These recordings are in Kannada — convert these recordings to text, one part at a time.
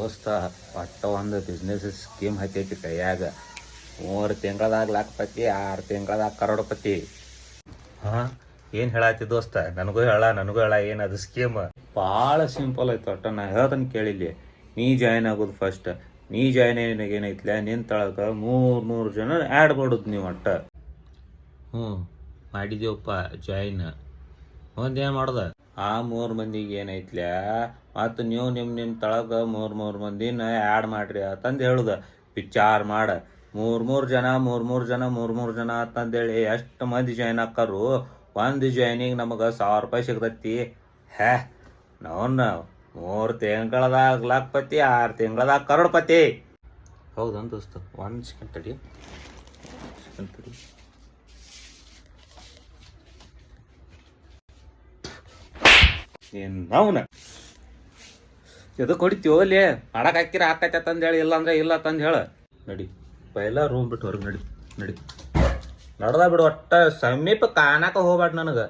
ದೋಸ್ತ ಒಟ್ಟ ಒಂದು ಬಿಸ್ನೆಸ್ ಸ್ಕೀಮ್ ಹತ್ತೈತಿ ಕೈಯಾಗ. 3 ತಿಂಗಳದಾಗ ಲಖಪತಿ, 6 ತಿಂಗಳದಾಗ ಕರೋಡಪತಿ. ಹಾಂ, ಏನು ಹೇಳತ್ತಿ ದೋಸ್ತ? ನನಗೂ ಹೇಳ ಏನದು ಸ್ಕೀಮ್? ಭಾಳ ಸಿಂಪಲ್ ಐತೆ. ಒಟ್ಟ ನಾ ಹೇಳ್ದನ್ ಕೇಳಿಲ್ಲಿ. ನೀ ಜಾಯ್ನ್ ಆಗೋದು ಫಸ್ಟ್. ನೀ ಜಾಯ್ನ್ ಏನೈತ್ಲ, ನಿನ್ನ ತಳಕ 300 ಜನ ಆ್ಯಡ್ ಮಾಡೋದು ನೀವು ಒಟ್ಟ. ಮಾಡಿದೇವಪ್ಪ ಜಾಯ್ನ್. ಒಂದೇನು ಮಾಡ್ದ ಆ 3 ಮಂದಿಗೆ ಏನೈತ್ಲ, ಮತ್ತು ನೀವು ನಿಮ್ಮ ತಳಗ 3 ಮಂದಿನ ಆ್ಯಡ್ ಮಾಡ್ರಿ ಅಂತಂದು ಹೇಳುದ. ವಿಚಾರ ಮಾಡ, 3 ಜನ ಅಂತಂದೇಳಿ ಎಷ್ಟು ಮಂದಿ ಜಾಯ್ನ್ ಆಕಾರು. ಒಂದು ಜಾಯ್ನಿಗೆ ನಮಗೆ 1000 ರೂಪಾಯಿ ಸಿಗ್ತೈತಿ. ನಾವು 3 ತಿಂಗಳದಾಗ ಲಖಪತಿ, 6 ತಿಂಗಳದಾಗ ಕರೋಡ್ಪತಿ. ಹೌದಂತ ದೋಸ್ತ? 1 ಸೆಕೆಂಡ್ ತಡಿ. ನಾವ್ನ ಎದಕ್ಕೆ ಹೊಡಿತೀವೋ ಅಲ್ಲಿ? ಮಾಡಕ್ಕೆ ಹಾಕಿರ ಹಾಕೈತೆ ತಂದೇಳಿ, ಇಲ್ಲ ಅಂದ್ರೆ ಇಲ್ಲ ತಂದು ಹೇಳ. ನಡಿ ಪೈಲ ರೂಮ್ ಬಿಟ್ಟು ಹೊರಗೆ ನಡಿ ನಡ್ದ ಬಿಡು. ಒಟ್ಟ ಸಮೀಪ ಕಾಣಾಕ ಹೋಗ್ಬೇಡ ನನಗೆ.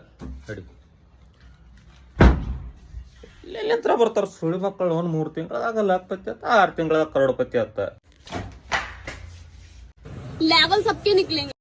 ನಡಿ. ಎಲ್ಲಿಂತ್ರ ಬರ್ತಾರ ಸುಳಿ ಮಕ್ಕಳು? 3 ತಿಂಗಳದಾಗ ಲಖಪತಿ ಆತ, 6 ತಿಂಗಳದಾಗ ಕರೋಡ್ಪತಿ ಆತ. लेवल सबके निकलेंगे।